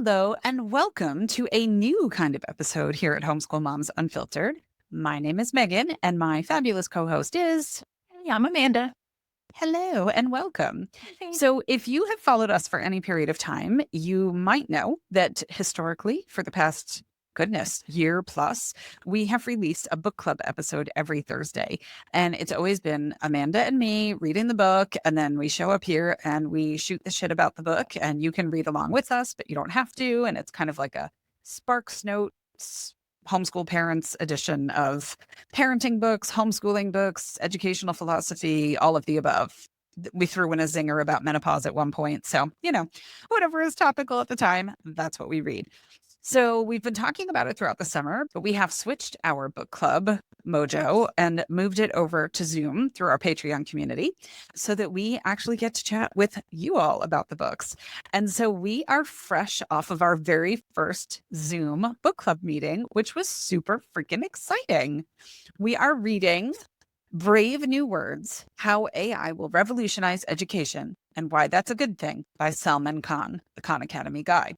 Hello, and welcome to a new kind of episode here at Homeschool Moms Unfiltered. My name is Meagan, and my fabulous co host is. Hey, I'm Amanda. Hello, and welcome. Hey. So, if you have followed us for any period of time, you might know that historically, for the past year plus, we have released a book club episode every Thursday. And it's always been Amanda and me reading the book. And then we show up here and we shoot the shit about the book. And you can read along with us, but you don't have to. And it's kind of like a Sparks Notes homeschool parents edition of parenting books, homeschooling books, educational philosophy, all of the above. We threw in a zinger about menopause at one point. So, whatever is topical at the time, that's what we read. So we've been talking about it throughout the summer, but we have switched our book club mojo and moved it over to Zoom through our Patreon community so that we actually get to chat with you all about the books. And so we are fresh off of our very first Zoom book club meeting, which was super freaking exciting. We are reading Brave New Words: How AI Will Revolutionize Education and Why That's a Good Thing by Salman Khan, the Khan Academy guy.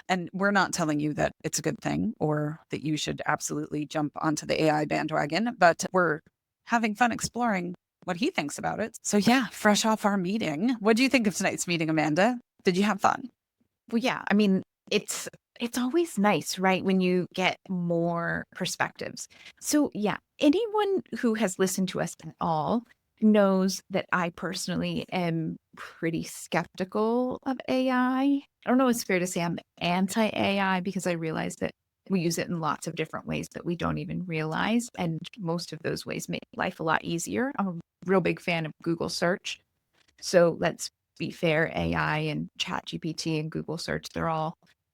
And we're not telling you that it's a good thing or that you should absolutely jump onto the AI bandwagon, but we're having fun exploring what he thinks about it. So yeah, fresh off our meeting. What do you think of tonight's meeting, Amanda? Did you have fun? Well, yeah, I mean, it's always nice, right, when you get more perspectives. So, yeah, anyone who has listened to us at all knows that I personally am pretty skeptical of AI. I don't know if it's fair to say I'm anti-AI because I realize that we use it in lots of different ways that we don't even realize. And most of those ways make life a lot easier. I'm a real big fan of Google search. So let's be fair, AI and ChatGPT and Google search, they're all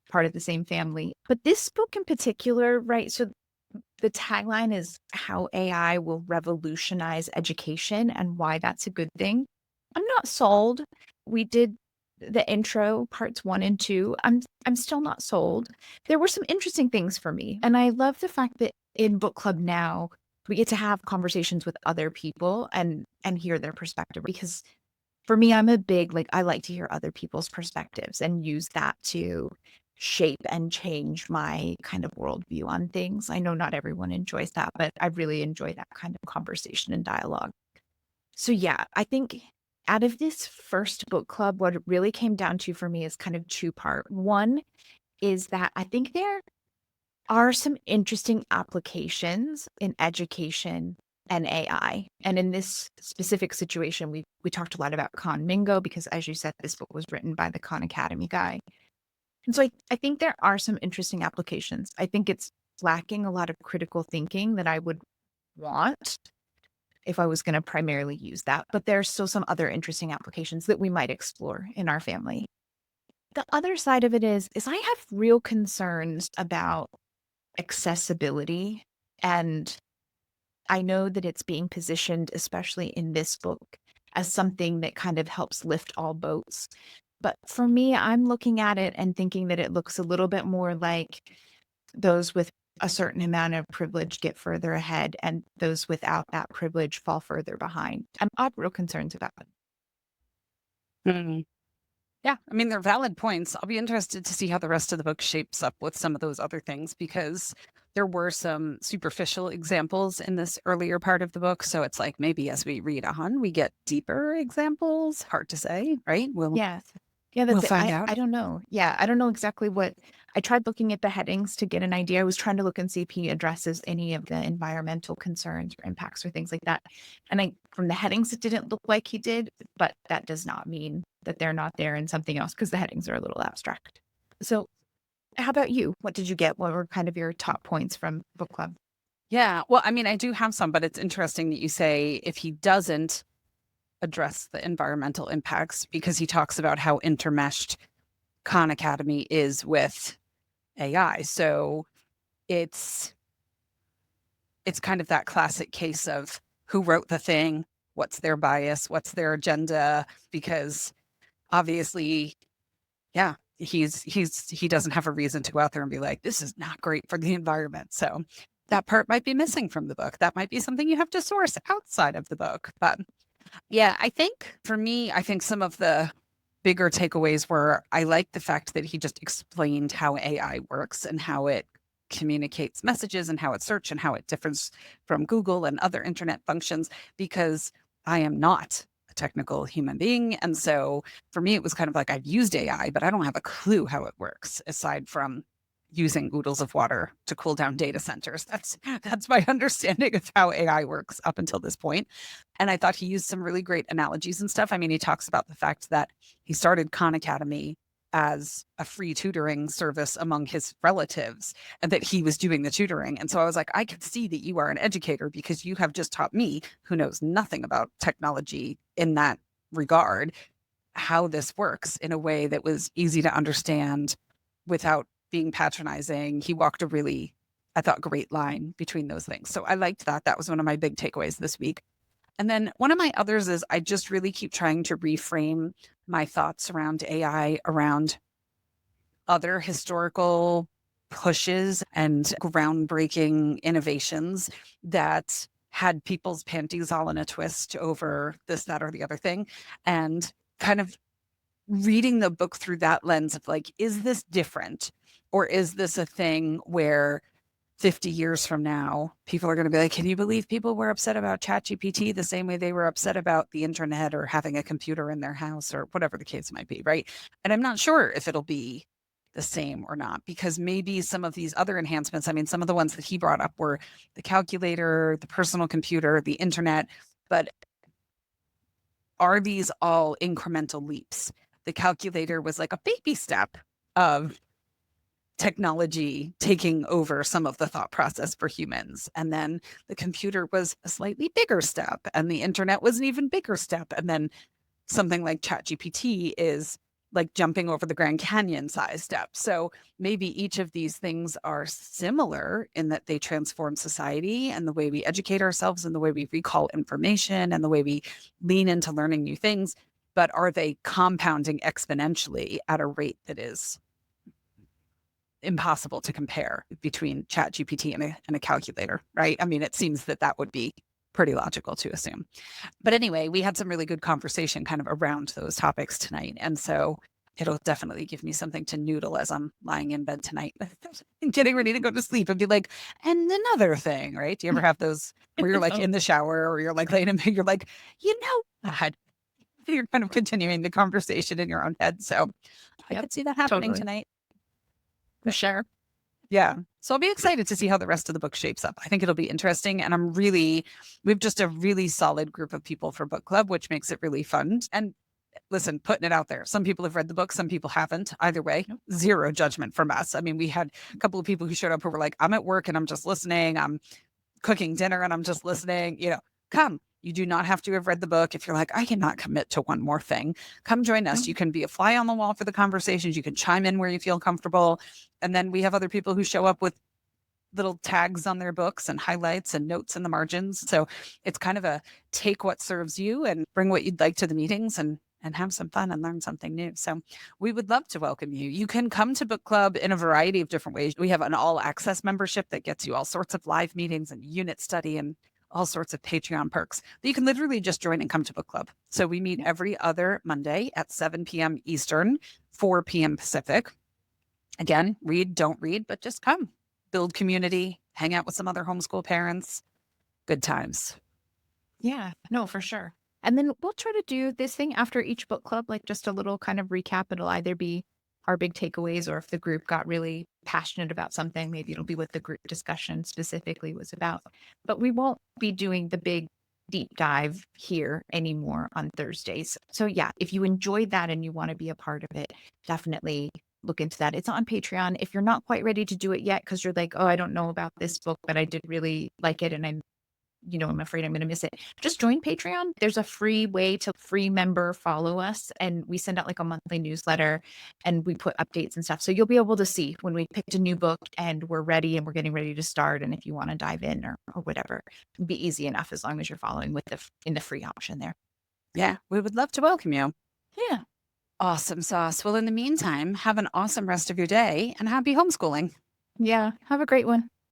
part of the same family. But this book in particular, right? So the tagline is how AI will revolutionize education and why that's a good thing. I'm not sold. We did the intro parts 1 and 2. I'm still not sold. There were some interesting things for me. And I love the fact that in book club now, we get to have conversations with other people and hear their perspective because for me, I'm a big, I like to hear other people's perspectives and use that to shape and change my kind of worldview on things. I know not everyone enjoys that, but I really enjoy that kind of conversation and dialogue. So, yeah, I think out of this first book club, what it really came down to for me is kind of two-part. One is that I think there are some interesting applications in education and AI. And in this specific situation, we talked a lot about Khan Mingo because, as you said, this book was written by the Khan Academy guy. And so I think there are some interesting applications. I think it's lacking a lot of critical thinking that I would want if I was going to primarily use that. But there's still some other interesting applications that we might explore in our family. The other side of it is I have real concerns about accessibility. And I know that it's being positioned, especially in this book, as something that kind of helps lift all boats. But for me, I'm looking at it and thinking that it looks a little bit more like those with a certain amount of privilege get further ahead and those without that privilege fall further behind. I have real concerns about it. Yeah, I mean, they're valid points. I'll be interested to see how the rest of the book shapes up with some of those other things because there were some superficial examples in this earlier part of the book. So it's like maybe as we read on, we get deeper examples. Hard to say, right? Yes. Yeah, We'll that's it. find I out. I don't know. Yeah, I don't know exactly what I tried looking at the headings to get an idea. I was trying to look and see if he addresses any of the environmental concerns or impacts or things like that. And from the headings, it didn't look like he did, but that does not mean that they're not there in something else because the headings are a little abstract. So, how about you? What did you get? What were kind of your top points from book club? Yeah. Well, I mean, I do have some, but it's interesting that you say if he doesn't address the environmental impacts because he talks about how intermeshed Khan Academy is with AI. So it's kind of that classic case of who wrote the thing, what's their bias, what's their agenda, because obviously, yeah, he doesn't have a reason to go out there and be like, this is not great for the environment. So that part might be missing from the book. That might be something you have to source outside of the book. But yeah, I think for me, I think some of the bigger takeaways were I like the fact that he just explained how AI works and how it communicates messages and how it search and how it differs from Google and other internet functions, because I am not a technical human being. And so for me, it was kind of like I've used AI, but I don't have a clue how it works aside from using oodles of water to cool down data centers. That's my understanding of how AI works up until this point. And I thought he used some really great analogies and stuff. I mean, he talks about the fact that he started Khan Academy as a free tutoring service among his relatives and that he was doing the tutoring. And so I was like, I can see that you are an educator because you have just taught me, who knows nothing about technology in that regard, how this works in a way that was easy to understand without being patronizing. He walked a really, I thought, great line between those things. So I liked that. That was one of my big takeaways this week. And then one of my others is I just really keep trying to reframe my thoughts around AI, around other historical pushes and groundbreaking innovations that had people's panties all in a twist over this, that, or the other thing. And kind of reading the book through that lens of like, is this different? Or is this a thing where 50 years from now, people are going to be like, can you believe people were upset about ChatGPT the same way they were upset about the internet or having a computer in their house or whatever the case might be, right? And I'm not sure if it'll be the same or not, because maybe some of these other enhancements, I mean, some of the ones that he brought up were the calculator, the personal computer, the internet, but are these all incremental leaps? The calculator was like a baby step of technology taking over some of the thought process for humans. And then the computer was a slightly bigger step, and the internet was an even bigger step. And then something like ChatGPT is like jumping over the Grand Canyon size step. So maybe each of these things are similar in that they transform society and the way we educate ourselves and the way we recall information and the way we lean into learning new things. But are they compounding exponentially at a rate that is impossible to compare between ChatGPT and a calculator, right? I mean, it seems that that would be pretty logical to assume. But anyway, we had some really good conversation kind of around those topics tonight. And so it'll definitely give me something to noodle as I'm lying in bed tonight and getting ready to go to sleep and be like, and another thing, right? Do you ever have those where you're like in the shower or you're like laying in bed, you're like, you know, God, you're kind of continuing the conversation in your own head. So I could see that happening tonight. For sure. Yeah. So I'll be excited to see how the rest of the book shapes up. I think it'll be interesting. And we've just a really solid group of people for book club, which makes it really fun. And listen, putting it out there. Some people have read the book, some people haven't. Either way, zero judgment from us. I mean, we had a couple of people who showed up who were like, I'm at work and I'm just listening. I'm cooking dinner and I'm just listening. Come. You do not have to have read the book. If you're like, I cannot commit to one more thing, come join us. You can be a fly on the wall for the conversations. You can chime in where you feel comfortable. And then we have other people who show up with little tags on their books and highlights and notes in the margins. So it's kind of a take what serves you and bring what you'd like to the meetings and have some fun and learn something new. So we would love to welcome you. You can come to book club in a variety of different ways. We have an all access membership that gets you all sorts of live meetings and unit study and all sorts of Patreon perks. But you can literally just join and come to book club. So we meet every other Monday at 7 p.m. Eastern, 4 p.m. Pacific. Again, read, don't read, but just come. Build community, hang out with some other homeschool parents. Good times. Yeah, no, for sure. And then we'll try to do this thing after each book club, like just a little kind of recap. It'll either be our big takeaways, or if the group got really passionate about something, maybe it'll be what the group discussion specifically was about. But we won't be doing the big deep dive here anymore on Thursdays. So yeah, if you enjoyed that and you want to be a part of it, definitely look into that. It's on Patreon. If you're not quite ready to do it yet because you're like, oh, I don't know about this book, but I did really like it and I'm afraid I'm going to miss it. Just join Patreon. There's a free way to free member follow us. And we send out like a monthly newsletter and we put updates and stuff. So you'll be able to see when we picked a new book and we're ready and we're getting ready to start. And if you want to dive in or whatever, it'll be easy enough as long as you're following in the free option there. Yeah, we would love to welcome you. Yeah. Awesome sauce. Well, in the meantime, have an awesome rest of your day and happy homeschooling. Yeah. Have a great one.